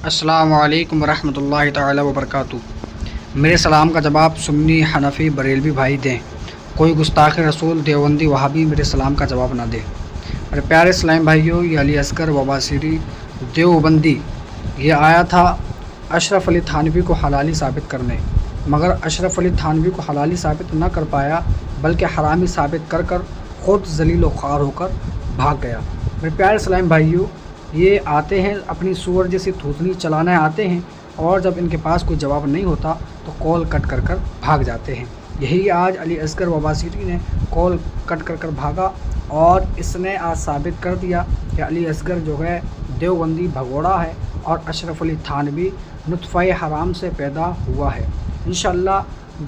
السلام علیکم ورحمۃ اللہ تعالی وبرکاتہ۔ میرے سلام کا جواب سنی، حنفی، بریلوی بھائی دیں۔ کوئی گستاخ رسول، دیوبندی، وہابی میرے سلام کا جواب نہ دے۔ میرے پیارے اسلام بھائیوں، یہ علی اصغر وباصری دیوبندی یہ آیا تھا اشرف علی تھانوی کو حلالی ثابت کرنے، مگر اشرف علی تھانوی کو حلالی ثابت نہ کر پایا بلکہ حرامی ثابت کر کر خود ذلیل و خوار ہو کر بھاگ گیا۔ میرے پیارے اسلام بھائیوں، یہ آتے ہیں اپنی سور جیسی تھوتنی چلانے آتے ہیں، اور جب ان کے پاس کوئی جواب نہیں ہوتا تو کال کٹ کر کر بھاگ جاتے ہیں۔ یہی آج علی اصغر وباصری نے کال کٹ کر کر بھاگا، اور اس نے آج ثابت کر دیا کہ علی اصغر جو ہے دیوبندی بھگوڑا ہے اور اشرف علی تھانوی نطفہ حرام سے پیدا ہوا ہے۔ انشاءاللہ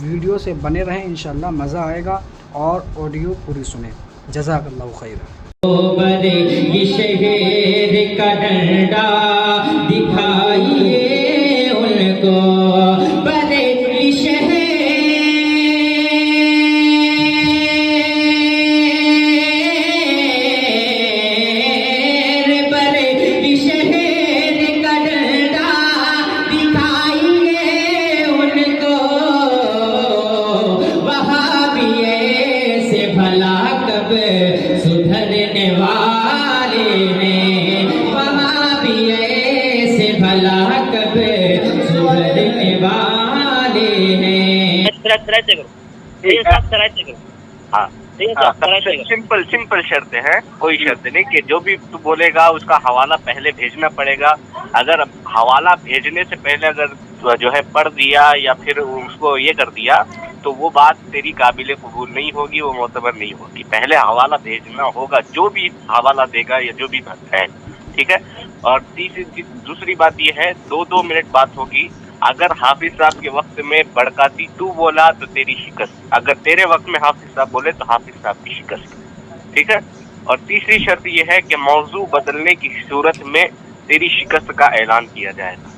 ویڈیو سے بنے رہیں، انشاءاللہ مزہ آئے گا، اور آڈیو پوری سنیں۔ جزاک اللہ خیر۔ یہ شہر کا ڈنڈا دکھائیے ان کو، بریلی شہر بریلی شہر کا ڈنڈا دکھائیے ان کو، وہابیے سے بھلا کب سدھرنے والے ہیں، وہابیے سے بھلا کب سدھرنے والے ہیں۔ سمپل شرطیں ہیں، کوئی شرط نہیں کہ جو بھی تو بولے گا اس کا حوالہ پہلے بھیجنا پڑے گا۔ اگر حوالہ بھیجنے سے پہلے اگر جو ہے پڑھ دیا یا پھر اس کو یہ کر دیا تو وہ بات تیری قابل قبول نہیں ہوگی، وہ معتبر نہیں ہوگی۔ پہلے حوالہ بھیجنا ہوگا، جو بھی حوالہ دے گا یا جو بھی ہے، ٹھیک ہے۔ اور دوسری بات یہ ہے، 2 منٹ بات ہوگی۔ اگر حافظ صاحب کے وقت میں بڑکاتی تو بولا تو تیری شکست، اگر تیرے وقت میں حافظ صاحب بولے تو حافظ صاحب کی شکست، ٹھیک ہے۔ اور تیسری شرط یہ ہے کہ موضوع بدلنے کی صورت میں تیری شکست کا اعلان کیا جائے گا،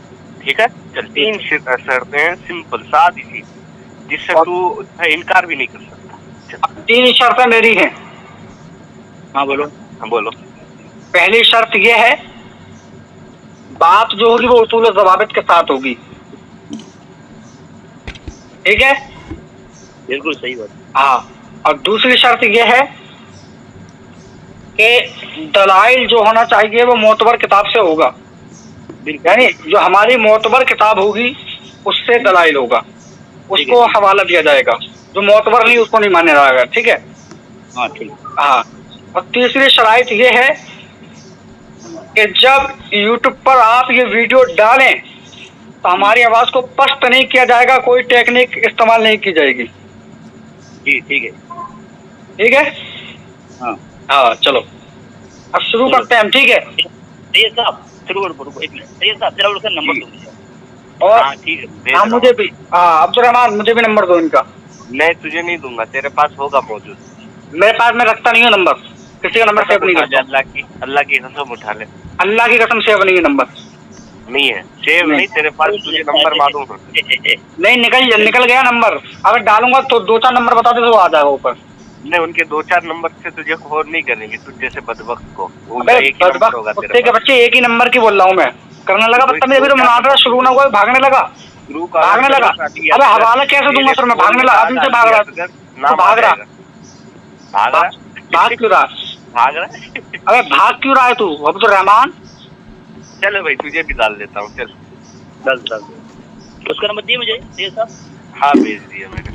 ٹھیک ہے۔ چل 3 شرطیں ہیں، سمپل سادی سی، جس سے تو انکار بھی نہیں کر سکتا۔ 3 شرطیں میری ہیں۔ ہاں بولو، ہاں بولو۔ پہلی شرط یہ ہے، بات جو ہوگی وہ اصول و ضوابط کے ساتھ ہوگی، ٹھیک ہے، بالکل صحیح بات۔ ہاں۔ اور دوسری شرط یہ ہے کہ دلائل جو ہونا چاہیے وہ معتبر کتاب سے ہوگا، یعنی جو ہماری معتبر کتاب ہوگی اس سے دلائل ہوگا، اس کو حوالہ دیا جائے گا، جو معتبر نہیں اس کو نہیں مانا جائے گا، ٹھیک ہے۔ ہاں ٹھیک۔ ہاں۔ اور تیسری شرائط یہ ہے کہ جب یوٹیوب پر آپ یہ ویڈیو ڈالیں تو ہماری آواز کو پست نہیں کیا جائے گا، کوئی ٹیکنیک استعمال نہیں کی جائے گی، جی ٹھیک ہے، ٹھیک ہے۔ ہاں ہاں چلو اب شروع کرتے ہیں ہم، ٹھیک ہے۔ سید صاحب شروع کرو، ایک منٹ، سید صاحب تیرا کا نمبر دو مجھے۔ اور ہاں ٹھیک ہے، ہاں مجھے بھی، ہاں عبدالرحمان مجھے بھی نمبر دو ان کا۔ میں تجھے نہیں دوں گا، تیرے پاس ہوگا موجود۔ میرے پاس میں رکھتا نہیں ہوں نمبر، کسی کا نمبر سیو نہیں کرتا۔ اللہ کی قسم اٹھا لے، اللہ کی قسم سیو نہیں ہے نمبر، نہیں ہے سیو نہیں تیرے پاس، تجھے نمبر معلوم ہے؟ نہیں، نکل گیا نمبر، اگر ڈالوں گا تو 2-4 نمبر بتا دے تو وہ آ جائے گا اوپر۔ نہیں، ان کے 2-4 نمبر سے تجھے خور نہیں کریں گے، تجھ جیسے بدبخت کو ایک ہی بچے ایک ہی نمبر کی بول رہا ہوں میں، کرنے لگا بدتمیزی، ابھی تو مناظرہ شروع نہ ہوا بھاگنے لگا۔ ابے حوالہ کیسے دوں گا سر میں، بھاگنے لگا، ابھی سے بھاگ رہا، بھاگ کیوں رہا، ابے بھاگ کیوں رہا ہے تو عبدالرحمان؟ چلو بھائی تجھے بھی ڈال دیتا ہوں، چل ڈال اس کا نمبر دیے مجھے سید صاحب؟ ہاں بھیج دیا میں نے،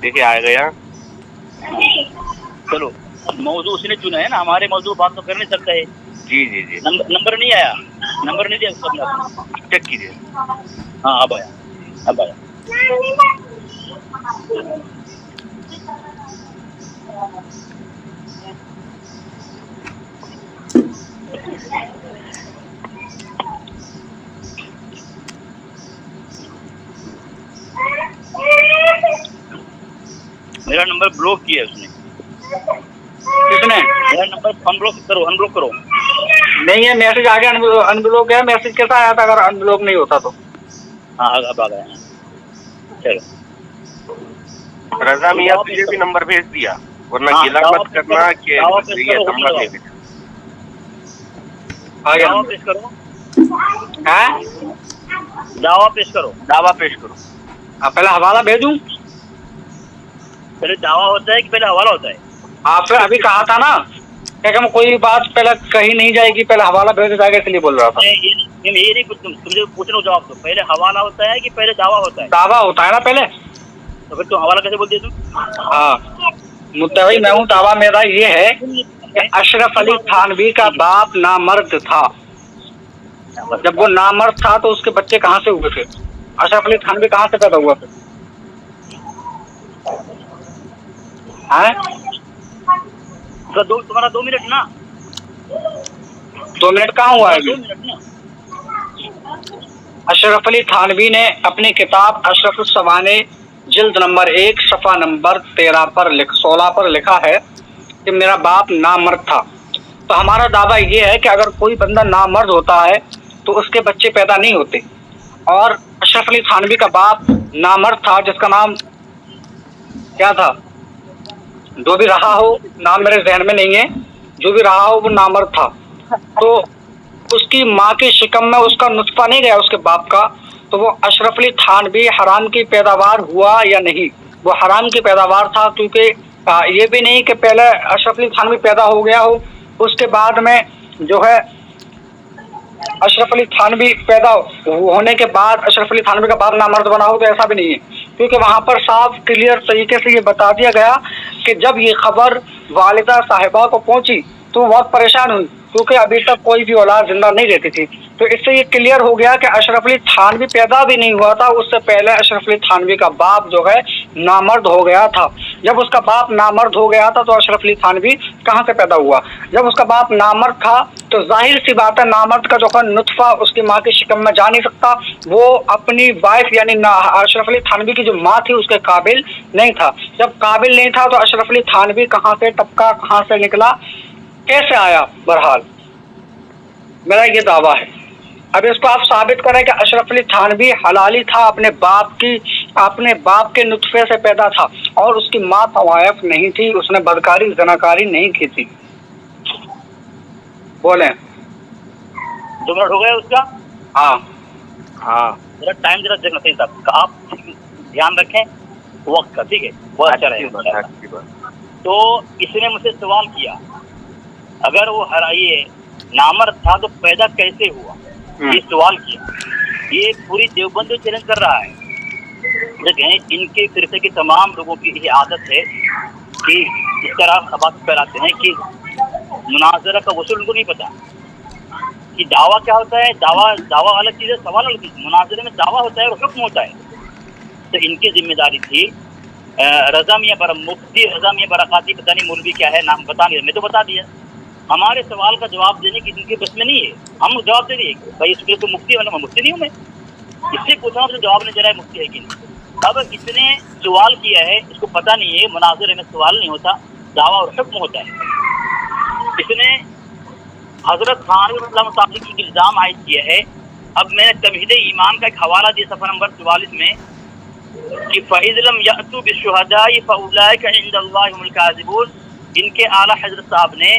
دیکھیے آئے گا۔ چلو موضوع اس نے چنا ہے نا، ہمارے موضوع بات تو کر نہیں سکتا ہے۔ جی جی جی، نمبر نہیں آیا، نمبر نہیں دیا اس کو، چیک کیجیے۔ ہاں اب آیا۔ میرا نمبر بلاک کیا ہے اس نے۔ کس نے؟ میرا نمبر ان بلاک کرو۔ نہیں ہے، میسج آ گیا، ان بلاک ہے۔ میسج کیسا آیا تھا اگر ان بلاک نہیں ہوتا تو؟ ہاں اب آ گیا۔ چلو رضا میاں تجھے بھی نمبر بھیج دیا، ورنہ گلا مت کرنا کہ یہ نمبر نہیں بھیجا۔ आगे दावा पेश करो, हैं? दावा पेश करो, दावा पेश करो। पहले हवाला भेजूं? पहले दावा होता है कि पहले हवाला होता है? आपने अभी कहा था ना कि हम कोई बात पहले कही नहीं जाएगी, पहले हवाला भेजा जाएगा, इसलिए बोल रहा था। ये नहीं तुमसे पूछने को जवाब दो, पहले हवाला होता है कि पहले दावा होता है? दावा होता है ना पहले। तो फिर तुम हवाला कैसे बोल दिए तुम? हाँ, मुद्दई मैं हूँ। दावा मेरा ये है कि अशरफ अली थानवी का बाप नामर्द था। जब वो नामर्द था तो उसके बच्चे कहाँ से हुए फिर? अशरफ अली थानवी कहाँ से पैदा हुआ फिर? तुम्हारा 2 मिनट ना, 2 मिनट कहाँ हुआ है अभी? 2 मिनट ना। अशरफ अली थानवी ने अपनी किताब अशरफ सवाने जिल्द नंबर 1 सफ़ा नंबर 16 पर लिखा है कि मेरा बाप नामर्द था। तो हमारा दावा ये है कि अगर कोई बंदा नामर्द होता है तो उसके बच्चे पैदा नहीं होते। और अशरफ अली थानवी का बाप नामर्द था, जिसका नाम क्या था? जो भी रहा हो, नाम मेरे जहन में नहीं है, जो भी रहा हो वो नामर्द था। तो उसकी माँ की शिकम में उसका नुत्फा नहीं गया उसके बाप का, तो वो अशरफ अली थानवी हराम की पैदावार हुआ या नहीं? वो हराम की पैदावार था, क्योंकि ये भी नहीं कि पहले अशरफ अली थानवी पैदा हो गया हो, उसके बाद में जो है अशरफ अली थानवी पैदा होने के बाद अशरफ अली थानवी का बाप नामर्द बना हो, तो ऐसा भी नहीं है। क्योंकि वहाँ पर साफ क्लियर तरीके से ये बता दिया गया कि जब ये खबर वालिदा साहिबा को पहुँची तो वो बहुत परेशान हुई, क्योंकि अभी तक कोई भी औलाद जिंदा नहीं रहती थी। तो इससे ये क्लियर हो गया कि अशरफ अली थानवी पैदा भी नहीं हुआ था, उससे पहले अशरफ अली थानवी का बाप जो है नामर्द हो गया था। जब उसका बाप नामर्द हो गया था तो अशरफ अली थानवी कहाँ से पैदा हुआ? जब उसका बाप नामर्द था तो जाहिर सी बात है, नामर्द का जो है नुत्फा उसकी माँ की शिकम में जा नहीं सकता। वो अपनी वाइफ यानी अशरफ अली थानवी की जो माँ थी उसके काबिल नहीं था। जब काबिल नहीं था तो अशरफ अली थानवी कहाँ से टपका, कहाँ से निकला, कैसे आया? बहरहाल मेरा ये दावा है। अब इसको आप साबित करें कि अशरफ अली थानवी हलाली था, अपने बाप के नुत्फे से पैदा था और उसकी माँ तवायफ नहीं थी, उसने बदकारी जनाकारी नहीं की थी। बोले 2 मिनट हो गया उसका? हाँ जरा टाइम जरा देखना सही साहब, आप ध्यान रखें वक्त का, ठीक है? बहुत अच्छा रहेगा। तो इसने मुझसे सवाल किया, अगर वो ये नामर्द था तो पैदा कैसे हुआ, ये सवाल किया। ये पूरी देवबंद चैलेंज कर रहा है। देखें, इनके फिरसे के तमाम लोगों की ये आदत है कि इस तरह बात फैलाते हैं कि मुनाजरा का वसूल उनको नहीं पता कि दावा क्या होता है। दावा अलग चीज़ है, सवाल अलग चीज़। मुनाजरे में दावा होता है और हुक्म होता है। तो इनकी जिम्मेदारी थी रज़ा मियां मुफ्ती रज़ा मियां बरकाती, पता नहीं मौलवी क्या है नाम बता नहीं, मैं तो बता दिया। हमारे सवाल का जवाब देने की इनके बस में नहीं है, हम जवाब दे दिए भाई इसके तो मुफ्ती वाला, मुफ्ती नहीं हूँ मैं, इससे पूछा आपसे जवाब नहीं दे रहा है मुफ्ती है कि नहीं। अब इसने सवाल किया है, इसको पता नहीं है मुनाज़रे में सवाल नहीं होता, दावा और हुक्म होता है। इसने हज़रत थानवी की इल्ज़ाम आयद किया है। अब मैंने तमहीद ईमान का एक हवाला दिया सफ़ा नंबर 44 में कि फ़इज़लम यअतू बिश्शुहदाई फ़उलाइका इंदल्लाहि हुमुल काज़िबून। इनके आला हज़रत साहब ने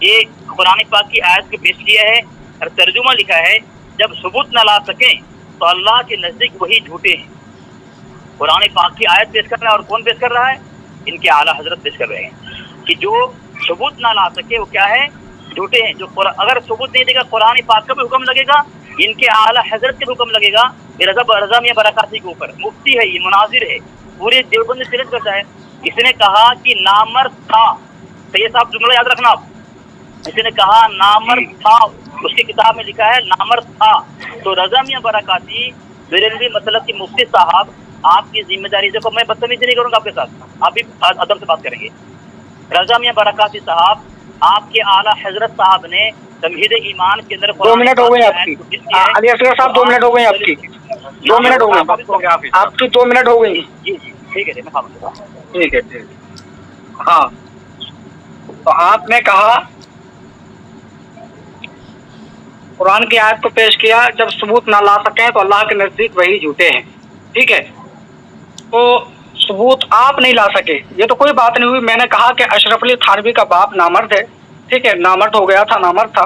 एक कुरान पाक की आयत को पेश किया है और तर्जुमा लिखा है, जब सबूत न ला सकें तो अल्लाह के नज़दीक वही झूठे हैं। कुरान पाक की आयत पेश कर रहा है, और कौन पेश कर रहा है? इनके आला हज़रत पेश कर रहे हैं कि जो सबूत ना ला सके वो क्या है? झूठे हैं। जो अगर सबूत नहीं देगा कुरान पाक का भी हुक्म लगेगा, इनके आला हज़रत के हुक्म लगेगा रज़ा मियां बरकाती के ऊपर। मुफ्ती है, ये मुनाजिर है, पूरे देवबंद चैलेंज करता है। इसने कहा कि नामर्द था, तो ये साहब जुमला याद रखना आप। इसने कहा नामर्द था, उसकी किताब में लिखा है नामर्द था। तो रज़ा मियां बरकाती बरेलवी मतलब कि मुफ्ती साहब, आपकी जिम्मेदारी, देखो मैं बदतमीजी नहीं करूँगा आपके साथ, आप भी अदब से बात करेंगे। रज़ा मियां बरकाती साहब, आपके आला हज़रत साहब ने तमहीद ईमान के अंदर 2 मिनट हो गए आपकी, अली असगर साहब 2 मिनट हो गए आपकी, 2 मिनट हो गए आपकी, 2 मिनट हो गई। जी जी ठीक है, मैं खामोश। ठीक है। हाँ, तो आपने कहा कुरान की आयत को पेश किया, जब सबूत ना ला सकें तो अल्लाह के नज़दीक वही झूठे हैं। ठीक है, तो सबूत आप नहीं ला सके, ये तो कोई बात नहीं हुई। मैंने कहा कि अशरफ अली थानवी का बाप नामर्द है, ठीक है, नामर्द हो गया था, नामर्द था।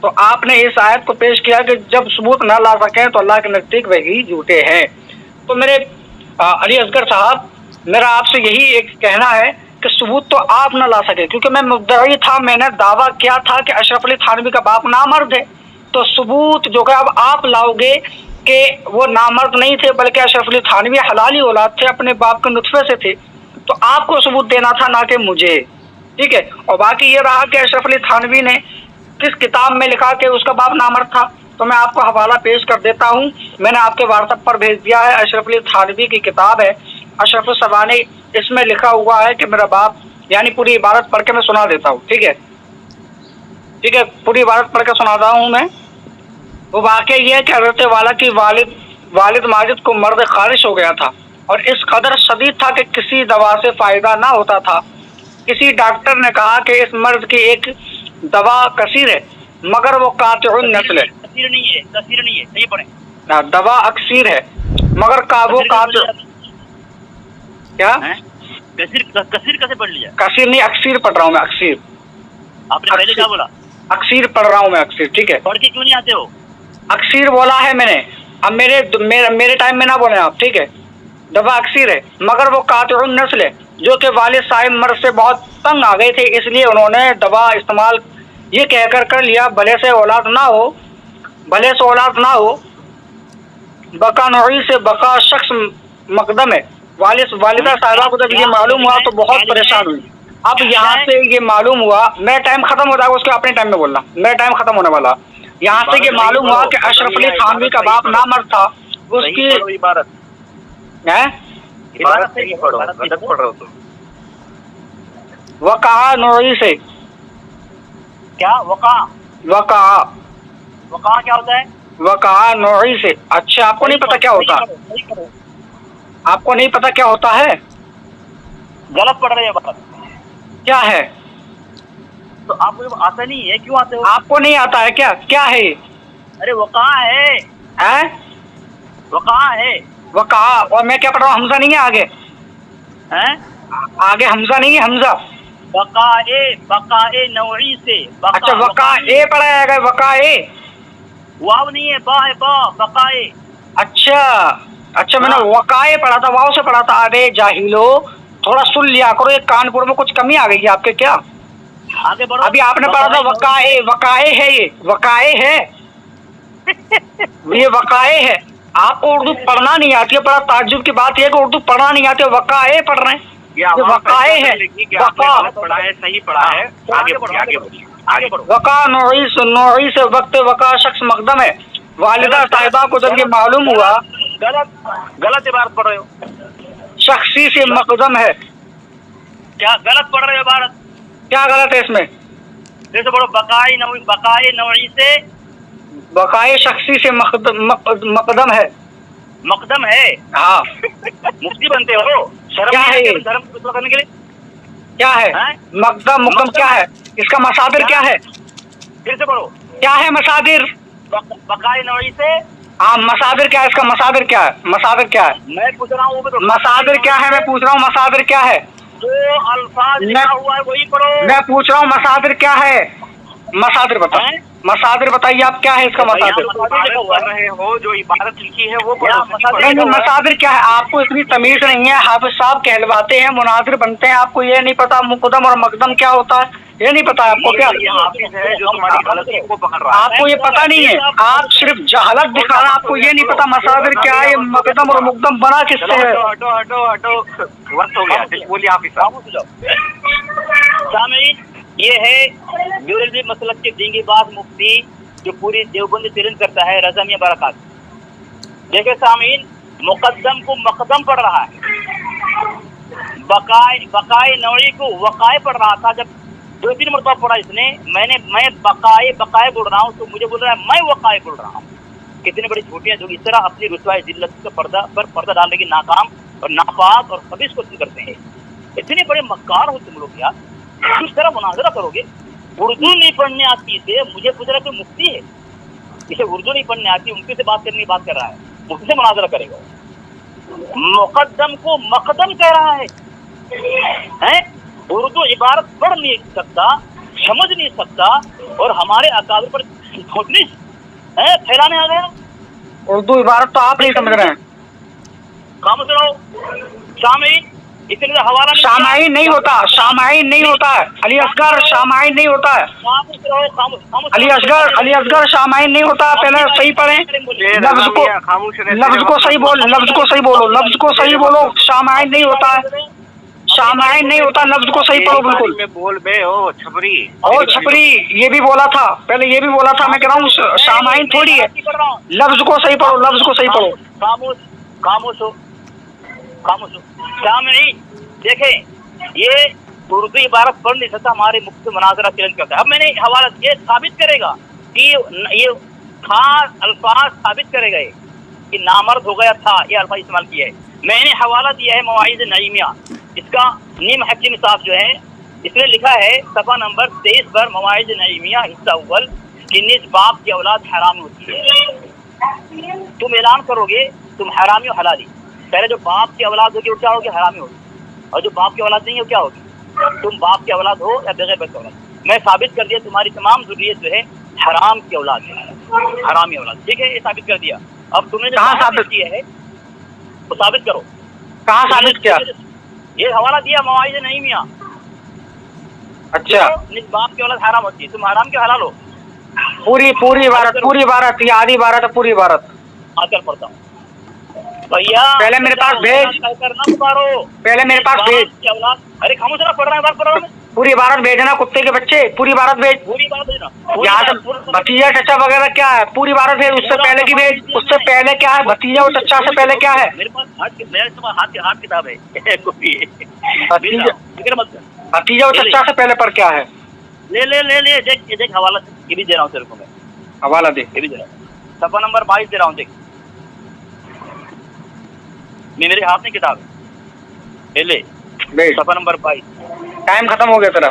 تو آپ نے اس آیت کو پیش کیا کہ جب ثبوت نہ لا سکیں تو اللہ کے نزدیک وہی جھوٹے ہیں۔ تو میرے علی اصغر صاحب، میرا آپ سے یہی ایک کہنا ہے کہ ثبوت تو آپ نہ لا سکے، کیونکہ میں مدعی تھا، میں نے دعویٰ کیا تھا کہ اشرف علی تھانوی کا باپ نامرد ہے، تو ثبوت جو کہ اب آپ لاؤ گے کہ وہ نامرد نہیں تھے بلکہ اشرف علی تھانوی حلالی اولاد تھے، اپنے باپ کے نطفے سے تھے، تو آپ کو ثبوت دینا تھا نہ کہ مجھے، ٹھیک ہے۔ اور باقی یہ رہا کہ اشرف علی تھانوی نے کس کتاب میں لکھا کہ اس کا باپ نامرد تھا، تو میں آپ کو حوالہ پیش کر دیتا ہوں، میں نے آپ کے واٹس ایپ پر بھیج دیا ہے، اشرف علی تھانوی کی کتاب ہے اشرف السبانی، اس میں لکھا ہوا ہے کہ میرا باپ، یعنی پوری عبارت پڑھ کے میں سنا دیتا ہوں، ٹھیک ہے، ٹھیک ہے، پوری عبارت پڑھ کے سناتا ہوں میں۔ وہ واقعہ یہ ہے کہ حضرت والا کی والد ماجد کو مرض خارش ہو گیا تھا، اور اس قدر شدید تھا کہ کسی دوا سے فائدہ نہ ہوتا تھا۔ کسی ڈاکٹر نے کہا کہ اس مرض کی ایک دوا کثیر ہے مگر وہ قاطع النسل ہے، کثیر نہیں ہے، صحیح پڑھیں، دوا اکثیر ہے مگر وہ قاطع، کیا کثیر کیسے پڑھ لیا؟ کثیر نہیں، اکثیر پڑھ رہا ہوں میں، اکثیر، آپ نے پہلے کیا بولا؟ اکثیر پڑھ رہا ہوں میں، اکثیر، ٹھیک ہے، پڑھ کے کیوں نہیں آتے ہو؟ اکثیر بولا ہے میں نے، اب میرے ٹائم میں نہ بولیں آپ، ٹھیک ہے، دوا اکثیر ہے مگر وہ قاطع النسل ہے، جو کہ والد صاحب مرض سے بہت تنگ آ گئے تھے، اس لیے انہوں نے دوا استعمال یہ کہہ کر لیا بھلے سے اولاد نہ ہو، بقا نوعی سے بقا شخص مقدم ہے۔ والدہ صاحبہ کو جب یہ معلوم ہوا تو بہت پریشان ہوئی۔ اب یہاں سے یہ معلوم ہوا، میرا ٹائم ختم ہو جائے گا، اس کو اپنے ٹائم میں بولنا، میرا ٹائم ختم ہونے والا۔ یہاں سے یہ معلوم ہوا کہ اشرف علی تھانوی کا باپ نامرد تھا، اس کی وقع نوعی سے، کیا وقع کیا ہوتا ہے؟ وقع نوعی سے، اچھا آپ کو نہیں پتا کیا ہوتا؟ آپ کو نہیں پتا کیا ہوتا ہے؟ غلط پڑھ رہے ہیں بات، کیا ہے؟ تو آپ کو آتا نہیں ہے، کیوں آتے ہو؟ آپ کو نہیں آتا ہے کیا؟ کیا ہے؟ ارے وقع ہے، وقع ہے، وقع، اور میں کیا پڑھ رہا ہوں؟ حمزہ نہیں ہے آگے؟ آگے حمزہ نہیں ہے، حمزہ، بقاء نوعی سے، اچھا وقع اے پڑھا ہے گا، وقع اے، واو نہیں ہے، با ہے، بقاء، اچھا میں نے وقائے پڑھا تھا، واؤ سے پڑھا تھا۔ ارے جاہلو، تھوڑا سن لیا کرو، یہ کانپور میں کچھ کمی آ گئی آپ کے کیا؟ آگے بڑھو، ابھی آپ نے پڑھا تھا وقائے ہے، یہ وقائے ہے، یہ وقائے ہے۔ آپ کو اردو پڑھنا نہیں آتی ہے، بڑا تعجب کی بات یہ ہے کہ اردو پڑھنا نہیں آتی ہے، وقائے پڑھ رہے ہیں، یہ وقائے ہے، صحیح پڑھا ہے، آگے بڑھو۔ وقع نوعی سے وقت وقع شخص مقدم ہے۔ والدہ صاحبہ کو جب یہ معلوم ہوا، غلط عبارت پڑھ رہے ہو، شخصی سے مقدم ہے، کیا غلط پڑھ رہے ہو عبارت؟ کیا غلط ہے اس میں؟ جیسے بڑھو، بقاء نوعی سے، بقائے شخصی سے مقدم ہے، مقدم ہے، ہاں، مفتی بنتے ہو، شرم کیا ہے یہ؟ دھرم کو کرنے کے لیے کیا ہے مقدم کیا ہے؟ اس کا مصادر کیا ہے؟ پھر سے پڑھو، کیا ہے مصادر؟ بقاء نوعی سے، ہاں مصادر کیا ہے؟ اس کا مصادر کیا ہے؟ مصادر کیا ہے؟ میں پوچھ رہا ہوں، مصادر کیا ہے؟ میں پوچھ رہا ہوں مصادر کیا ہے؟ جو الفاظ لکھا ہوا ہے وہی پڑھو۔ میں پوچھ رہا ہوں مصادر کیا ہے؟ مصادر بتائیں، مصادر بتائیے آپ، کیا ہے اس کا مصادر؟ پڑھ رہے ہو، جو عبارت لکھی ہے وہ پڑھو۔ نہیں، مصادر کیا ہے؟ آپ کو اتنی تمیز نہیں ہے، حافظ صاحب کہلواتے ہیں، مناظر بنتے ہیں، آپ کو یہ نہیں پتا مقدم اور مقدم کیا ہوتا ہے؟ یہ نہیں پتا آپ کو کیا؟ آپ کو یہ پتا نہیں ہے، آپ صرف جہالت دکھا رہے ہیں، آپ کو یہ نہیں پتا مصادر کیا ہے، یہ مقدم اور مقدم بنا کس سے ہے؟ ہٹو، وقت ہو گیا، بولیے حافظ صاحب۔ سامعین، یہ ہے بیولوجی مسلک کے دینگی باز مفتی جو پوری دیوبند چیلنج کرتا ہے، رضا میاں برکات۔ دیکھیں سامعین، مقدم کو مقدم پڑھ رہا ہے، بقائے نوعی کو وقائے پڑھ رہا تھا۔ جب 2-3 مرتبہ پڑھا اس نے، میں بقائے بول رہا ہوں تو مجھے بول رہا ہے میں وقائے بول رہا ہوں۔ کتنی بڑی چھوٹیاں جو اس طرح اپنی رسوائی ذلت کا پردہ ڈالنے کی ناکام اور ناپاک اور خبیث کوشش کرتے ہیں۔ اتنے بڑے مکار ہو تم لوگ یار، کس طرح مناظرہ کرو گے؟ اردو نہیں پڑھنے آتی سے مجھے پوچھ رہا ہے کہ مفتی ہے، اسے اردو نہیں پڑھنے آتی، ان سے بات کرنے کی بات کر رہا ہے، مفتی سے مناظرہ کرے گا۔ مقدم کو مقدم کہہ رہا ہے، اردو عبارت پڑھ نہیں سکتا، سمجھ نہیں سکتا، اور ہمارے اکابر پر खोजने फैलाने आ गया। उर्दू इबारत तो आप नहीं समझ रहे हैं। खामोश रहो। शामीन इसलिए हवाला शामाइन नहीं होता, शामाइन नहीं होता है। अली असगर शामाइन नहीं होता है। खामोश रहो, खामोश। अली असगर शामाइन नहीं होता। पहले सही पढ़ें, लफ्ज को सही बोलो, लफ्ज को सही बोलो। शामाइन नहीं होता है, शामाइन नहीं होता, लफ्ज को सही पढ़ो बिल्कुल। में बोल बे ओ छपरी, ओ छपरी ये भी बोला था, पहले ये भी बोला था। मैं कह रहा हूँ शामाइन थोड़ी है, लफ्ज को सही पढ़ो, लफ्ज को सही पढ़ो। खामोश खामोश हो, खामोश हो। शामीन देखें, ये उर्दू इबारत पढ़ नहीं सकता, हमारे मुफ्त मुनाजरा चैलेंज करता है। अब मैंने हवाला ये साबित करेगा कि ये खास अल्फाज साबित करेगा कि नामर्द हो गया था, ये अल्फाज इस्तेमाल किया है। मैंने हवाला दिया है मवाइज़ नईमिया, इसका नीम हकीम साहब जो है इसने लिखा है सफ़ा नंबर 23 पर मवाइज़ नईमिया हिस्सा अव्वल कि निज बाप की औलाद हराम होती है। तुम ऐलान करोगे तुम हरामी हो हलाली, पहले जो बाप की औलाद होगी वो क्या होगी? हरामी होगी, और जो बाप की औलाद नहीं है वो क्या होगी? तुम बाप की औलाद हो या बगैर बाप की औलाद। मैं साबित कर दिया तुम्हारी तमाम ज़ुर्रियत जो है हराम की औलाद है, हरामी औलाद। ठीक है, ये साबित कर दिया। अब तुमने जो साबित किया है वो साबित करो। कहाँ साबित किया? ये हवाला दिया मवाइज़ नईमिया। अच्छा, निज बाप की औलाद हराम होती है, तुम हराम के हलाल हो। पूरी इबारत या आधी इबारत है? पूरी इबारत आकर पढ़ता हूँ भैया। पहले मेरे पास भेज, करना पुकारो, पहले मेरे पास भेज। अरे खामोश रहा, पढ़ रहा है, बात पढ़ रहा हूँ। पूरी इबारत भेजना कुत्ते के बच्चे, पूरी इबारत भेज। पूरी बात भेजना। यहाँ से भतीजा चचा वगैरह क्या है? पूरी इबारत भेज। उससे पहले की भेज, उससे पहले क्या है? भतीजा और चचा से पहले क्या है? मेरे पास हाथ किताब है भतीजा और चचा से पहले पर क्या है? ले देख हवाला ये भी दे रहा हूँ तेरे को मैं। हवाला दे, ये भी दे रहा हूँ, सफ़ा नंबर 22 दे रहा हूँ। देख मेरे हाथ में किताब है, ले सफ़ा नंबर 22। टाइम खत्म हो गया तेरा।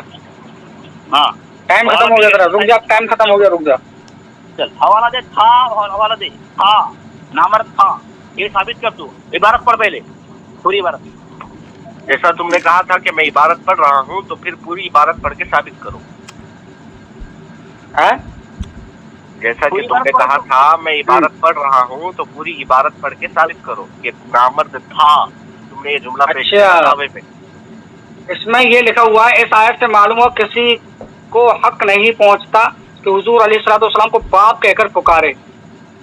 हाँ टाइम खत्म हो गया तेरा, रुक जा, टाइम खत्म हो गया, रुक जा। चल हवाला दे था, हवाला दे था, नामर्द था, ये साबित कर तू। इबारत पढ़ पहले, पूरी इबारत। जैसा तुमने कहा था कि मैं इबारत पढ़ रहा हूँ तो फिर पूरी इबारत पढ़ के साबित करो। है जैसा कि तुमने कहा था मैं इबारत पढ़ रहा हूँ तो पूरी इबारत पढ़ के साबित करो कि नामर्द था। तुमने ये जुमला पेश किया पे। इसमें ये लिखा हुआ है, इस आयत से मालूम हो किसी को हक नहीं पहुंचता कि हुजूर अलैहिस्सलाम को बाप कहकर पुकारे।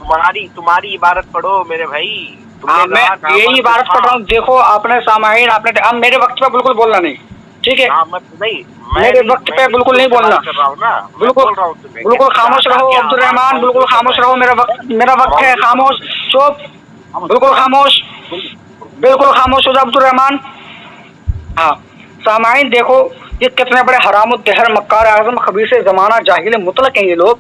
तुम्हारी इबारत पढ़ो मेरे भाई। मैं यही इबारत पढ़ रहा हूँ। देखो आपने सामाइन, आपने अब मेरे वक्त पे बिल्कुल बोलना नहीं, ठीक है? मेरे वक्त पे बिल्कुल नहीं बोलना, बिल्कुल खामोश रहो अब्दुल रहमान, बिल्कुल खामोश रहो। मेरा वक्त है, खामोश, चुप, बिल्कुल खामोश, बिल्कुल खामोश हो जाओ अब्दुल रहमान। हाँ सामाइन देखो ये कितने बड़े हरामुद्दहर मक्कार आज़म खबीस ज़माना जाहिल मुतलक हैं ये लोग।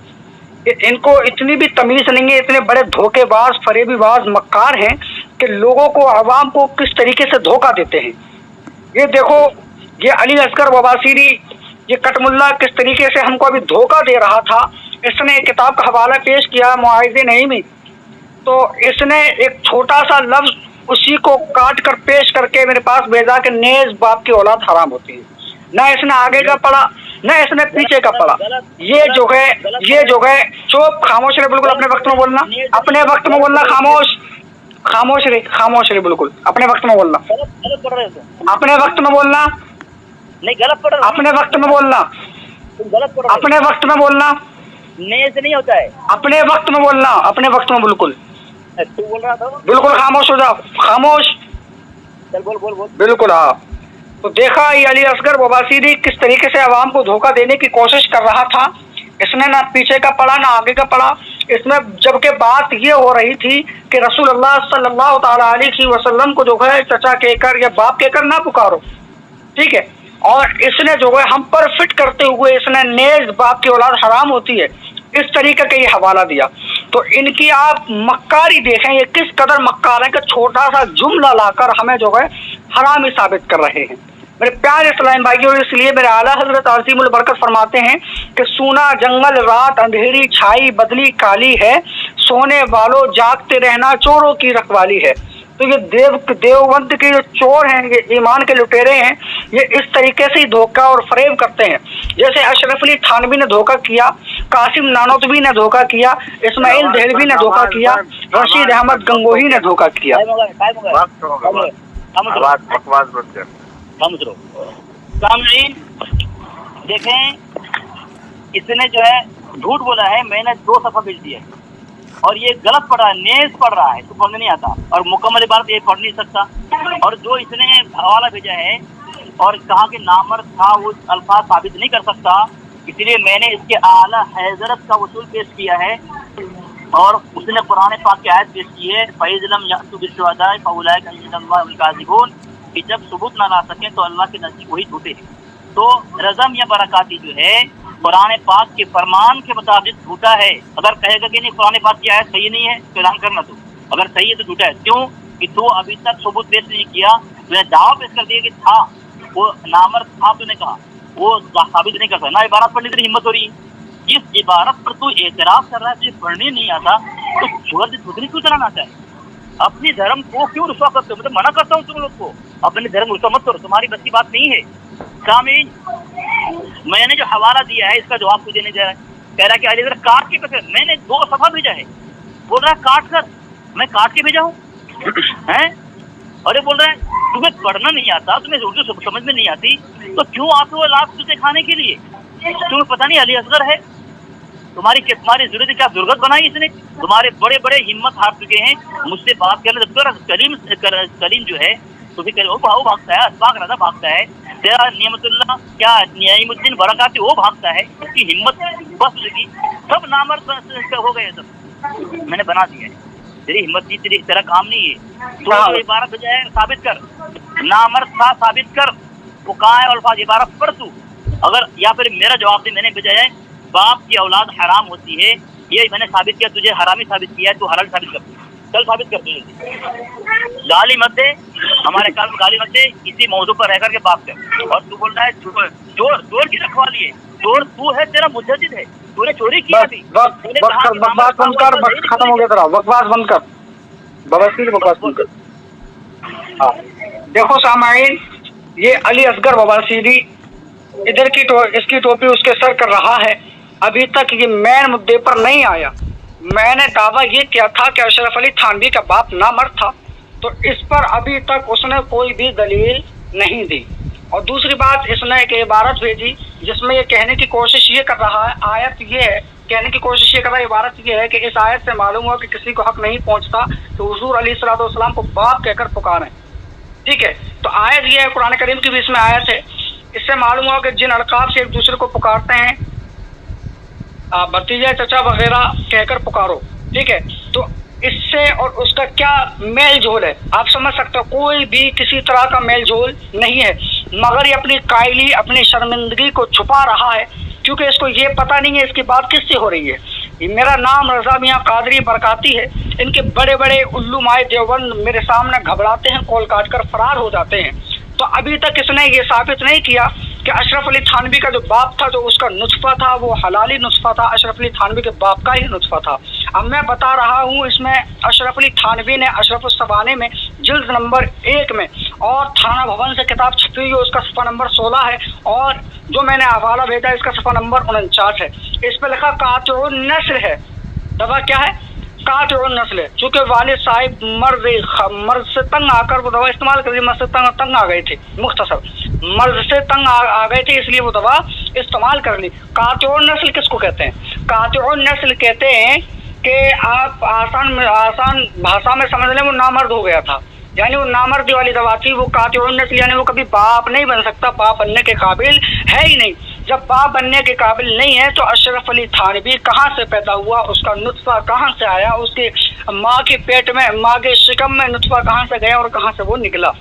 इनको इतनी भी तमीज़ नहीं है, इतने बड़े धोखेबाज फरेबीबाज मक्कार हैं कि लोगों को, आवाम को किस तरीके से धोखा देते हैं। ये देखो ये अली असगर वबासीरी, ये कटमुल्ला किस तरीके से हमको अभी धोखा दे रहा था। इसने एक किताब का हवाला पेश किया मुआइज़े नईमी, तो इसने एक छोटा सा लफ्ज़ उसी को काट कर पेश करके मेरे पास भेजा कि नेज़ बाप की औलाद हराम होती है। ना इसने आगे का पढ़ा ना इसने पीछे का पढ़ा। ये जो है चुप, खामोश रहे, बिल्कुल अपने वक्त में बोलना, अपने वक्त में बोलना, खामोश रहे बिल्कुल अपने वक्त में बोलना, अपने वक्त में बोलना, नहीं गलत पढ़ रहा, अपने वक्त में बोलना, तुम गलत पढ़ रहे, अपने वक्त में बोलना, ने से नहीं होता है, अपने वक्त में बोलना, अपने वक्त में बिल्कुल। तू बोल रहा था बिल्कुल खामोश हो जाओ, खामोश, चल बोल बिल्कुल। हाँ तो देखा ये अली असगर वबासीरी किस तरीके से आवाम को धोखा देने की कोशिश कर रहा था। इसने ना पीछे का पढ़ा ना आगे का पढ़ा। इसमें जबकि बात ये हो रही थी कि रसूलुल्लाह सल्लल्लाहु तआला अलैहि वसल्लम को जो है चचा कहकर या बाप कहकर ना पुकारो, ठीक है। और इसने जो है हम पर फिट करते हुए इसने नेज़ बाप की औलाद हराम होती है, इस तरीके का ये हवाला दिया। तो इनकी आप मक्कारी देखें ये किस कदर मक्कार है कि छोटा सा जुमला लाकर हमें जो है हरामी साबित कर रहे हैं। मेरे प्यारे इस्लामी भाइयों, इसलिए मेरे आला हज़रत अज़ीमुल बरकत फरमाते हैं कि सूना जंगल रात अंधेरी छाई बदली काली है, सोने वालों जागते रहना चोरों की रखवाली है। तो ये देवबंद के जो चोर हैं, ये ईमान के लुटेरे हैं, ये इस तरीके से ही धोखा और फरेब करते हैं। जैसे अशरफ अली थानवी ने धोखा किया, कासिम नानोतवी ने धोखा किया, इस्माइल देहलवी ने धोखा किया, रशीद अहमद गंगोही ने धोखा किया। बकवास बंद कर। सामईन देखें, इसने जो है झूठ बोला है, मैंने 2 सफा भेज दिया है और ये गलत पढ़ रहा है, नेज पढ़ रहा है, तो पढ़ने नहीं आता और मुकम्मल इबारत ये पढ़ नहीं सकता। और जो इसने हवाला भेजा है और कहा कि नामर्द था, वो अल्फाज साबित नहीं कर सकता, इसलिए मैंने इसके आला हज़रत का वसूल पेश किया है और उसने कुरान पाक की आयत पेश की है, फ़इज़लम यअतू बिश्शुहदा फ़उलाइका इंदल्लाहिल काज़िबून, कि जब सबूत ना ला सकें तो अल्लाह के नज़दीक वही झूठे हैं। तो रज़म या बरकाती जो है कुरान पाक के फरमान के मुताबिक झूठा है। अगर कहेगा कि नहीं कुरान पाक की आयत सही नहीं है तो ऐलान करना, तू अगर सही है तो झूठा है। क्यों कि तू अभी तक सबूत पेश नहीं किया, तूने दावा पेश कर दिया कि था, वो नामर्द था, तूने कहा वो साबित नहीं कर सकता। ना इबारत पढ़ने तेरी हिम्मत हो रही है, जिस इबारत पर तू एतराफ़ कर रहा है, तुझे पढ़ने नहीं आता तो झुगरी क्यों चलाना आता है? अपने धर्म को क्यों रुसवा करते हो? मैं तो मना करता हूँ तुम लोग को, अपने धर्म रुसवा मत करो, तुम्हारी बस की बात नहीं है। सामीन, मैंने जो हवाला दिया है इसका जवाब तुझे नहीं दे रहा है, कह रहा है कि अली जरा काट के पकड़, मैंने 2 सफा भेजा है, बोल रहा है काट कर, मैं काट के भेजा हूँ हैं? और ये बोल रहा है तुम्हें पढ़ना नहीं आता, तुम्हें उर्दू समझ में नहीं आती, तो क्यों आते हो लाभ तुझे खाने के लिए? तुम्हें पता नहीं अली असगर है, तुम्हारी जरूरत क्या दुर्गत बनाई इसने? तुम्हारे बड़े बड़े हिम्मत हार चुके हैं मुझसे बात करने। कलीम जो है तो भी वो भागता है, असबाक रजा भागता है, तेरा नियमतुल्लाह क्या नियामुद्दीन बरकाती वो भागता है, उसकी हिम्मत बस लगी, सब नामर्द हो गए, सब मैंने बना दिया है, तेरी हिम्मत नहीं, तेरी तेरा काम नहीं है। तो इबारत बजाय साबित कर, नामर्द था साबित कर, वो कहाँ है अल्फाज इबारत पर तू, अगर या फिर मेरा जवाब दे, मैंने बजाय बाप की औलाद हराम होती है ये मैंने साबित किया, तुझे हरामी साबित किया है, तू हलाल साबित कर, चल साबित कर तुझे। गाली मत दे, हमारे काल में गाली मत दे, इसी मौजू पर रह करके बात कर। और तू बोल रहा है चोर की रखवाली है, चोर तू है, तेरा मुजद्दिद है, तूने चोरी की अभी। बकवास बंद कर, खत्म हो गया तेरा, बकवास बंद कर, बवासीर बकवास बंद कर। हाँ देखो सामाईन, ये अली असगर बवासीरी इधर की इसकी टोपी उसके सर कर रहा है, अभी तक ये मेन मुद्दे पर नहीं आया। मैंने दावा ये किया था कि अशरफ अली थानवी का बाप नामर्द था, तो इस पर अभी तक उसने कोई भी दलील नहीं दी। और दूसरी बात, इसने एक इबारत भेजी जिसमें ये कहने की कोशिश ये कर रहा है, आयत ये है, कहने की कोशिश ये कर रहा है, इबारत ये है कि इस आयत से मालूम हुआ कि किसी को हक नहीं पहुंचता तो हुजूर अलैहिस्सलाम को बाप कहकर पुकारें। ठीक है, तो आयत ये है, कुरान करीम की भी इसमें आयत है, इससे मालूम हुआ कि जिन अलकाब से एक दूसरे को पुकारते हैं, भतीजा चचा वगैरह कहकर पुकारो। ठीक है, तो इससे और उसका क्या मेल जोल है आप समझ सकते हो, कोई भी किसी तरह का मेल जोल नहीं है, मगर ये अपनी कायली, अपनी शर्मिंदगी को छुपा रहा है, क्योंकि इसको ये पता नहीं है इसकी बात किससे हो रही है। मेरा नाम रज़ा मियाँ कादरी बरकाती है, इनके बड़े बड़े उल्लुमाए देवबंद मेरे सामने घबराते हैं, कॉल काट कर फरार हो जाते हैं। तो अभी तक इसने ये साबित नहीं किया कि अशरफ अली थानवी का जो बाप था, जो उसका नुस्खा था, वो हलाली नुस्खा था, अशरफ अली थानवी के बाप का ही नुस्खा था। अब मैं बता रहा हूँ, इसमें अशरफ अली थानवी ने अशरफ सबाने में जिल्द नंबर 1 में और थाना भवन से किताब छपी हुई है, उसका सफ़ा नंबर 16 है, और जो मैंने हवाला भेजा इसका सफ़ा नंबर 49 है। इस पर लिखा कातिउन नस्ल है, दवा क्या है? कातिउन नस्ल है। चूँकि वालिद साहिब मर्ज से तंग आकर वो दवा इस्तेमाल कर दी, मर्ज से तंग आ गए थे, मुख्तसर मर्ज से तंग आ गए थे, इसलिए वो दवा इस्तेमाल कर ली। कातिउन नस्ल किसको कहते हैं? कातिउन नस्ल कहते हैं कि आप आसान भाषा में समझ लें, वो नामर्द हो गया था, यानी वो नामर्दी वाली दवा थी, वो कातिउन नस्ल, यानी वो कभी बाप नहीं बन सकता, बाप बनने के काबिल है ही नहीं। जब बाप बनने के काबिल नहीं है तो अशरफ अली थानवी कहाँ से पैदा हुआ, उसका नुत्फा कहाँ से आया, उसकी माँ के पेट में, माँ के शिकम में नुत्फा कहाँ से गया और कहाँ से वो निकला?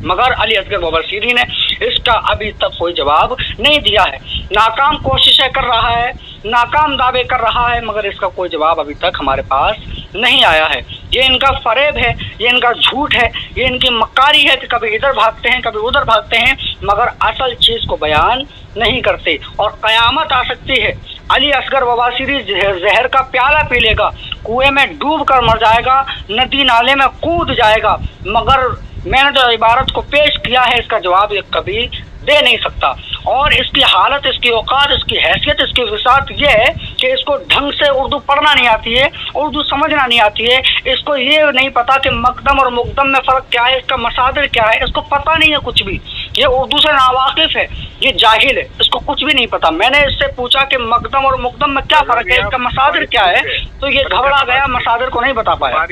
मगर अली असगर बवासीरी ने इसका अभी तक कोई जवाब नहीं दिया है। नाकाम कोशिशें कर रहा है, नाकाम दावे कर रहा है, मगर इसका कोई जवाब अभी तक हमारे पास नहीं आया है। ये इनका फरेब है, ये इनका झूठ है, ये इनकी मक्कारी है कि कभी इधर भागते हैं, कभी उधर भागते हैं, मगर असल चीज़ को बयान नहीं करते। और क़यामत आ सकती है, अली असगर बवासीरी जहर का प्याला पी लेगा, कुएं में डूब कर मर जाएगा, नदी नाले में कूद जाएगा, मगर मैंने जो इबारत को पेश किया है इसका जवाब ये कभी दे नहीं सकता। اور اس کی حالت، اس کی اوقات، اس کی حیثیت، اس کی وسعت یہ ہے کہ اس کو ڈھنگ سے اردو پڑھنا نہیں آتی ہے، اردو سمجھنا نہیں آتی ہے، اس کو یہ نہیں پتا کہ مقدم اور مقدم میں فرق کیا ہے، اس کا مصادر کیا ہے، اس کو پتہ نہیں ہے کچھ بھی، یہ اردو سے ناواقف ہے، یہ جاہل ہے، اس کو کچھ بھی نہیں پتا۔ میں نے اس سے پوچھا کہ مقدم اور مقدم میں کیا فرق ہے، اس کا مصادر کیا ہے، تو یہ گھبرا گیا، مصادر کو نہیں بتا پایا۔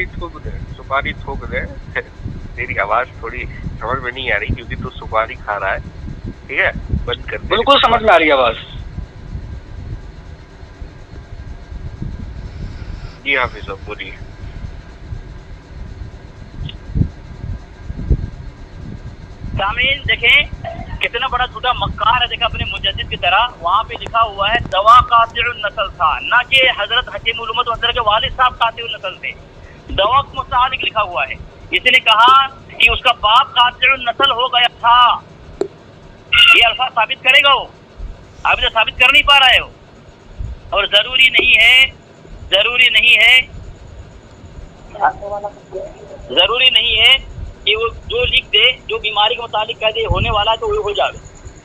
سپاری تھوک دے، تیری آواز تھوڑی سمجھ میں نہیں آ رہی کیونکہ تو سپاری کھا رہا ہے، ٹھیک ہے، بند کر دے۔ بالکل سمجھ میں آ رہی ہے آواز۔ جی حافظ صاحب بولیے۔ سامعین دیکھیں کتنا بڑا جھوٹا مکار ہے، دیکھا اپنے مجدد کی طرح، وہاں پہ لکھا ہوا ہے دوا قاطع النسل تھا، نہ کہ حضرت حکیم علومت وندر کے والد صاحب قاطع النسل تھے، دوا کے متعلق لکھا ہوا ہے۔ اس نے کہا کہ اس کا باپ قاطع النسل ہو گیا تھا، یہ الفاظ ثابت کرے گا وہ، ابھی تو ثابت کر نہیں پا رہا ہے وہ، اور ضروری نہیں ہے کہ وہ جو لکھ دے، جو بیماری کے متعلق کہہ دے ہونے والا تو وہ ہو جائے۔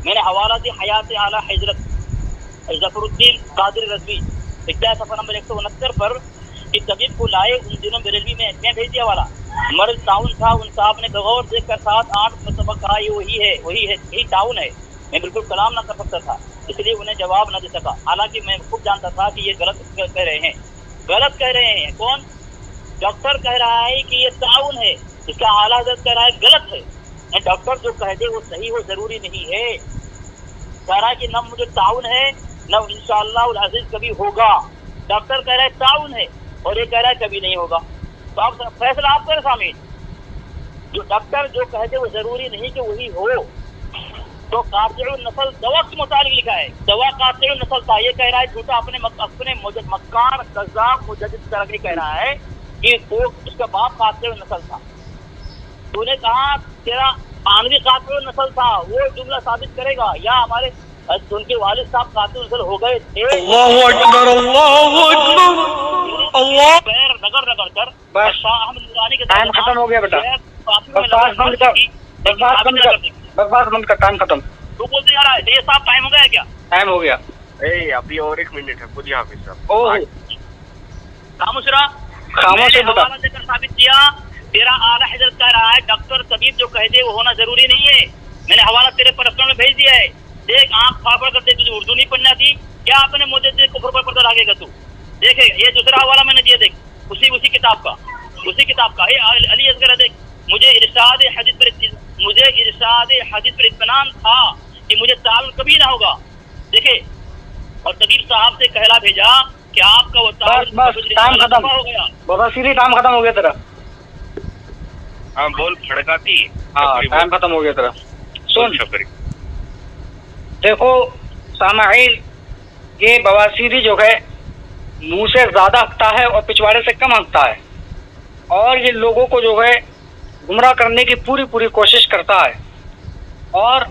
میں نے حوالہ دی حیات اعلیٰ حضرت ظفر الدین قادری رضوی صفحہ نمبر 169 پر کہ طبیب کو لائے ان دنوں بریلوی میں بھیج دیا والا مرض تعاون تھا، ان صاحب نے غور دیکھ کر 7-8 مرتبہ کہا یہ وہی تعاون ہے۔ میں بالکل کلام نہ کر سکتا تھا، اس لیے انہیں جواب نہ دے سکا، حالانکہ میں خود جانتا تھا کہ یہ غلط کہہ رہے ہیں۔ کون؟ ڈاکٹر کہہ رہا ہے کہ یہ تعاون ہے، اس کا اعلیٰ حضرت کہہ رہا ہے غلط ہے۔ ڈاکٹر جو کہہ دے وہ صحیح ہو ضروری نہیں ہے، کہہ رہا ہے کہ نہ مجھے تعاون ہے نہ انشاءاللہ العزیز کبھی ہوگا۔ ڈاکٹر کہہ رہا ہے تعاون ہے اور یہ کہہ رہا ہے کبھی نہیں ہوگا، تو آپ فیصلہ آپ کریں سامعین۔ جو ڈاکٹر جو کہہ دے وہ ضروری نہیں کہ وہی ہو۔ تو قاطع النسل دوا کے متعلق لکھا ہے، دوا قاطع النسل تھا، یہ کہہ رہا ہے جھوٹا اپنے مکار کذاب مجدد طرح کے کہہ رہا ہے کہ اس کا باپ قاطع النسل تھا۔ تو نے کہا تیرا آنوی قاطع النسل تھا، وہ جملہ ثابت کرے گا، یا ہمارے ان کے والد صاحب قاطع النسل ہو گئے تھے۔ اللہ اکبر، اللہ اکبر، اللہ پیر رگڑ کر بس شاہ احمد نورانی کے ٹائم ختم ہو گیا بیٹا، بس بات بند کر، ٹائم ختم۔ تو بولتے جا رہا ہے یہ صاحب ٹائم ہو گیا کیا؟ ٹائم ہو گیا۔ ابھی اور 1 منٹ ہے، بولیے حافظ صاحب۔ اوہ خاموش رہا، خاموش میں نے بیٹا، حوالہ دے کر ثابت کیا، تیرا اعلیٰ حضرت کہہ رہا ہے ڈاکٹر طبیب جو کہہ دے وہ ہونا ضروری نہیں ہے۔ میں نے حوالہ تیرے پرسنل میں بھیج دیا ہے، دیکھ آنکھ پھاڑ کر دیکھ، تجھے اردو نہیں پڑھنا تھی کیا؟ اپنے مجدد کفر پر پردہ لاگے گا تو؟ دیکھے یہ دوسرا حوالہ میں نے دیا، دیکھ اسی کتاب کا یہ علی اصغر ہے، دیکھ مجھے ارشاد حدیث پر اطمینان تھا کہ مجھے تعاون کبھی نہ ہوگا، دیکھے، اور طبیب صاحب سے کہلا بھیجا کہ آپ کا وہ تعاون بس ٹائم ختم ہو گیا۔ بابا سیدھی ٹائم ختم ہو گیا تیرا، ہاں بول پھڑکاتی، ہاں ٹائم ختم ہو گیا تیرا۔ سن شکریہ۔ دیکھو سامعین، یہ بواسیری جو ہے منہ سے زیادہ ہنکتا ہے اور پچھواڑے سے کم ہنکتا ہے، اور یہ لوگوں کو جو ہے گمراہ کرنے کی پوری کوشش کرتا ہے، اور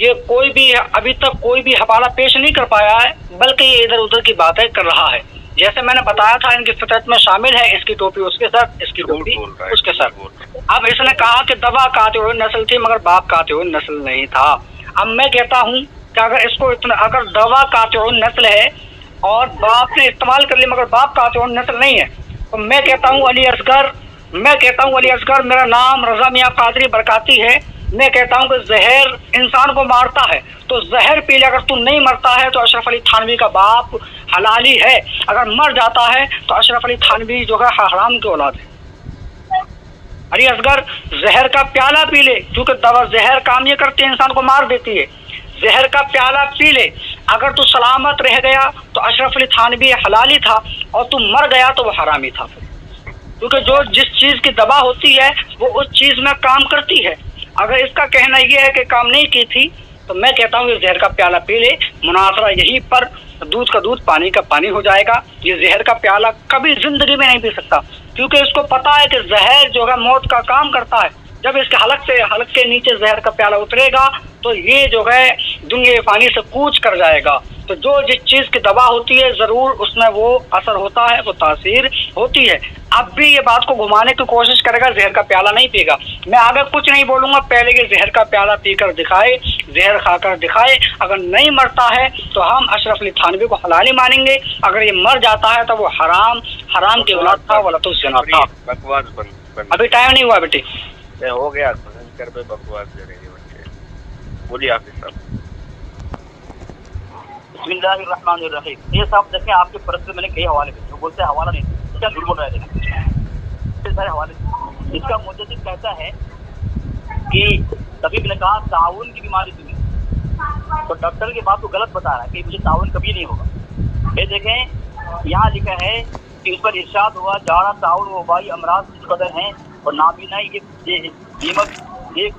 یہ کوئی بھی ابھی تک کوئی بھی حوالہ پیش نہیں کر پایا ہے، بلکہ یہ ادھر ادھر کی باتیں کر رہا ہے۔ جیسے میں نے بتایا تھا ان کی فطرت میں شامل ہے، اس کی ٹوپی اس کے ساتھ، اس کی ٹوپی اس کے ساتھ۔ اب اس نے کہا کہ دوا قاطع النسل تھی مگر باپ قاطع النسل نہیں تھا۔ اب میں کہتا ہوں کہ اگر دوا قاطع النسل ہے اور باپ نے استعمال کر لی مگر باپ قاطع النسل نہیں ہے، تو میں کہتا ہوں علی اصغر، میرا نام رضا میاں قادری برکاتی ہے، میں کہتا ہوں کہ زہر انسان کو مارتا ہے، تو زہر پی لے، اگر تو نہیں مرتا ہے تو اشرف علی تھانوی کا باپ حلالی ہے، اگر مر جاتا ہے تو اشرف علی تھانوی جو ہے حرام کی اولاد ہے۔ علی اصغر زہر کا پیالہ پی لے، کیونکہ دوا زہر کام یہ کرتی ہے، انسان کو مار دیتی ہے، زہر کا پیالہ پی لے، اگر تو سلامت رہ گیا تو اشرف علی تھانوی حلالی تھا، اور تو مر گیا تو وہ حرامی تھا، کیونکہ جو جس چیز کی دوا ہوتی ہے وہ اس چیز میں کام کرتی ہے۔ اگر اس کا کہنا یہ ہے کہ کام نہیں کی تھی تو میں کہتا ہوں یہ زہر کا پیالہ پی لے، مناظرہ یہی پر دودھ کا دودھ پانی کا پانی ہو جائے گا۔ یہ زہر کا پیالہ کبھی زندگی میں نہیں پی سکتا، کیونکہ اس کو پتا ہے کہ زہر جو ہے موت کا کام کرتا ہے، جب اس کے حلق کے نیچے زہر کا پیالہ اترے گا تو یہ جو ہے دنیا فانی سے کوچ کر جائے گا، تو جو जिस चीज की दवा होती है जरूर उसमें वो असर होता है, वो तासीर होती है। अब भी ये बात को घुमाने की कोशिश करेगा, जहर का प्याला नहीं पिएगा। मैं आगे कुछ नहीं बोलूंगा, पहले ये जहर का प्याला पीकर दिखाए, जहर खाकर दिखाए। अगर नहीं मरता है तो हम अशरफ अली थानवी को हलाल ही मानेंगे, अगर ये मर जाता है तो वो हराम की औलाद था, वलतो ज़िना था। बकवास बंद अभी टाइम नहीं हुआ बेटे, हो गया। कर पे बकवास करेंगे बच्चे। बोलिए हाफिज साहब। बिस्मिल्लाहिर्रहमानिर्रहीम। ये साहब देखें, आपके परस में मैंने कई हवाले भेजे, वो बोलते हैं हवाला नहीं, क्या झूठ बोल रहा है। देखिए सारे हवाले, इसका मुजद्दिद कहता है कि तबीब ने कहा ताउन की बीमारी तुम्हें, तो डॉक्टर की बात को गलत बता रहा है कि मुझे ताउन कभी नहीं होगा। ये देखें, यहाँ लिखा है कि उस पर इरशाद हुआ जाड़ा ताउन वबाई अमराज इस कदर हैं और नाबीना ये दीमक एक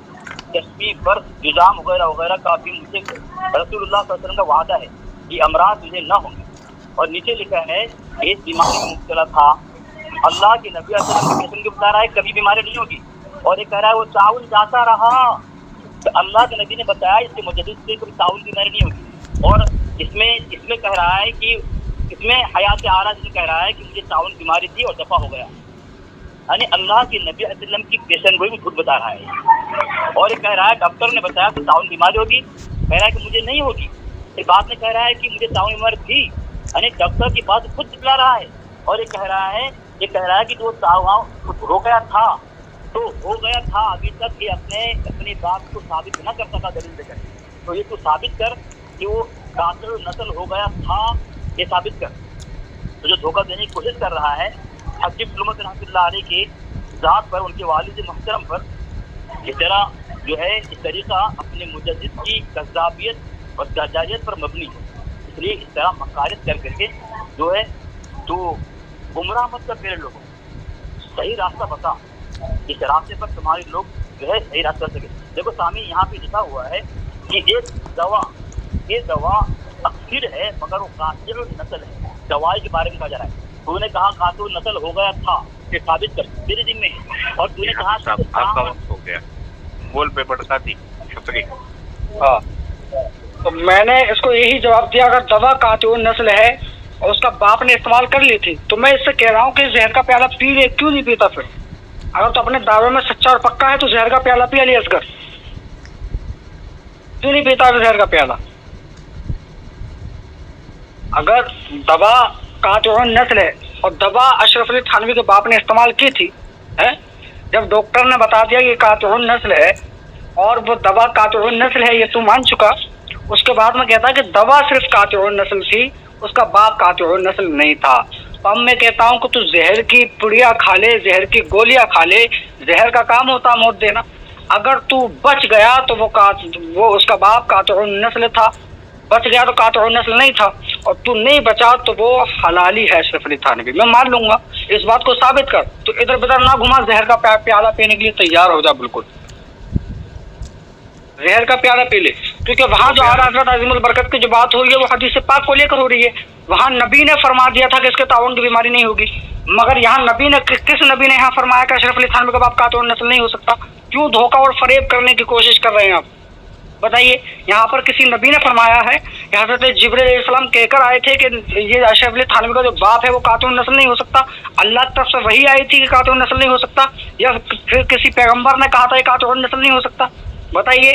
चश्मी पर जुजाम वगैरह वगैरह का भी मुझे रसूलुल्लाह सल्लल्लाहु अलैहि वसल्लम का वादा है कि अमराज मुझे न होंगे। और नीचे लिखा है कि इस बीमारी में मुब्तला था, अल्लाह के नबी कसम के बता रहा है कभी बीमारी नहीं होगी। और ये कह रहा है वो ताउन जाता रहा, तो अल्लाह के नबी ने बताया इसके मुजद्दिद से कभी ताउन की बीमारी नहीं होगी। और इसमें कह रहा है कि इसमें हयात आरा जिसे कह रहा है कि मुझे ताउन बीमारी थी और दफा हो गया, यानी अल्लाह के नबी वसल्लम की पेशन गोई में झूठ बता रहा है। और ये कह रहा है डॉक्टर ने बताया कि ताउन बीमारी होगी, कह रहा है कि मुझे नहीं होगी। फिर बाद में कह रहा है कि मुझे ताउन बीमारी थी, यानी डॉक्टर की बात खुद दिखला रहा है। और ये कह रहा है कि जो ताउन हो गया था तो हो गया था, अभी तक ये अपनी बात को साबित न कर सका दलील देकर। तो ये तो साबित कर कि वो कातिल नस्ल हो गया था, ये साबित कर। तो जो धोखा देने की कोशिश कर रहा है हकीम रहमतुल्लाह अलैह के ज़ात पर, उनके वालिद मुहतरम पर, इस तरह जो है इस तरीका अपने मुजद्दिद की कज़्ज़ाबियत और दज्जालियत पर मबनी है। इसलिए इस तरह मकारित कर करके जो है तो गुमराह मत कर मेरे लोगों, सही रास्ता बता, इस रास्ते पर तुम्हारे लोग जो है सही रास्ता सके। देखो सामी यहाँ पे लिखा हुआ है कि ये दवा अक्सर है मगर वो कातिल नस्ल है। दवाई के बारे में कहा जा रहा है, तूने कहा कातिल नस्ल हो गया था, ये साबित कर तेरे जिम्मे है। और तूने कहा आपका वक्त हो गया, बोल पे बढ़ता थी शुक्रिया। हाँ, तो मैंने इसको यही जवाब दिया, अगर दवा कातिल नस्ल है और उसका बाप ने इस्तेमाल कर ली थी तो मैं इससे कह रहा हूँ कि जहर का प्याला पी ले, क्यों नहीं पीता फिर? अगर तो अपने दावे में सच्चा और पक्का है तो जहर का प्याला पी अली असगर, क्यों नहीं पीता जहर का प्याला? अगर दवा कातिल नस्ल है और दवा अशरफ अली थानवी के बाप ने इस्तेमाल की थी है, जब डॉक्टर ने बता दिया कि कातिल नस्ल है और वो दवा कातिल नस्ल है, ये तू मान चुका, उसके बाद में कहता कि दवा सिर्फ कातिल नस्ल थी, उसका बाप कातिल नस्ल नहीं था। तो अब मैं कहता हूँ कि तू जहर की पुड़िया खा ले, जहर की गोलियां खा ले, जहर का काम होता मौत देना। अगर तू बच गया तो वो उसका बाप कातिल नस्ल था, बच गया तो कातिल नस्ल नहीं था, और तू नहीं बचा तो वो हलाली है अशरफ अली थानवी। मैं मान लूंगा, इस बात को साबित कर। तो इधर उधर ना घुमा, जहर का प्याला पीने के लिए तैयार हो जा, बिल्कुल जहर का प्याला पी ले। क्योंकि वहाँ जो आला हज़रत अज़ीमुल बरकत की जो बात हो रही है वो हदीस पाक को लेकर हो रही है। वहाँ नबी ने फरमा दिया था कि इसके ताउन की बीमारी नहीं होगी, मगर यहाँ नबी ने किस नबी ने यहाँ फरमाया कि अशरफ अली थानवी का बाप कातिल नस्ल नहीं हो सकता? क्यों धोखा और फरेब करने की कोशिश कर रहे हैं आप? बताइए, यहाँ पर किसी नबी ने फरमाया है, हज़रत जिब्रील अलैहिस्सलाम कहकर आए थे कि ये अशरफ अली थानवी का जो बाप है वो कातिल नस्ल नहीं हो सकता? अल्लाह की तरफ से वही आई थी कि कातिल नस्ल नहीं हो सकता, या फिर किसी पैगम्बर ने कहा था कि कातिल नस्ल नहीं हो सकता? बताइए।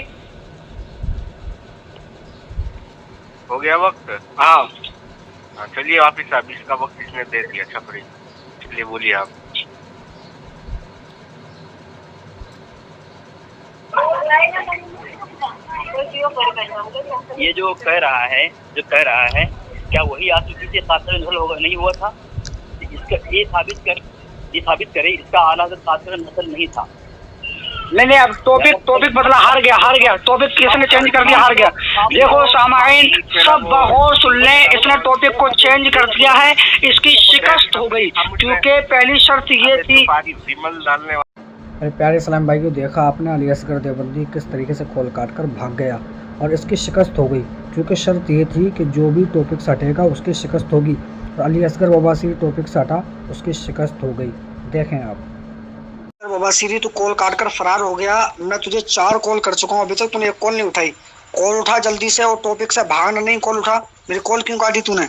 हो गया वक्त? हाँ, चलिए वापिस साहब, इसका वक्त इसने दे दिया छपरी, इसलिए बोलिए आप। ये जो कह रहा है क्या वही आ चुकी थी, कातिल नस्ल होगा नहीं हुआ था? इसका ये साबित करे इसका आला हज़रत कातिल नस्ल नहीं था। नहीं, अब टॉपिक बदला, हार गया टॉपिक, किसने चेंज कर दिया, हार गया। देखो सामाइन सब बहुत सुन ले, इसने टॉपिक को चेंज कर दिया है, इसकी शिकस्त हो गई, क्योंकि पहली शर्त ये थी। अरे प्यारे सलाम भाई को देखा आपने, अली असगर देवबंदी किस तरीके से खोल काट कर भाग गया और इसकी शिकस्त हो गई, क्योंकि शर्त ये थी कि जो भी टॉपिक से हटेगा उसकी शिकस्त होगी, और अली असगर बवासीरी टॉपिक से हटा, उसकी शिकस्त हो गई। देखें आप, बवासीरी तू कॉल काट कर फरार हो गया। मैं तुझे 4 कॉल कर चुका हूँ, अभी तक तूने एक कॉल नहीं उठाई। कॉल उठा जल्दी से, और टॉपिक से भागना नहीं, कॉल उठा। मेरी कॉल क्यों काटी तूने?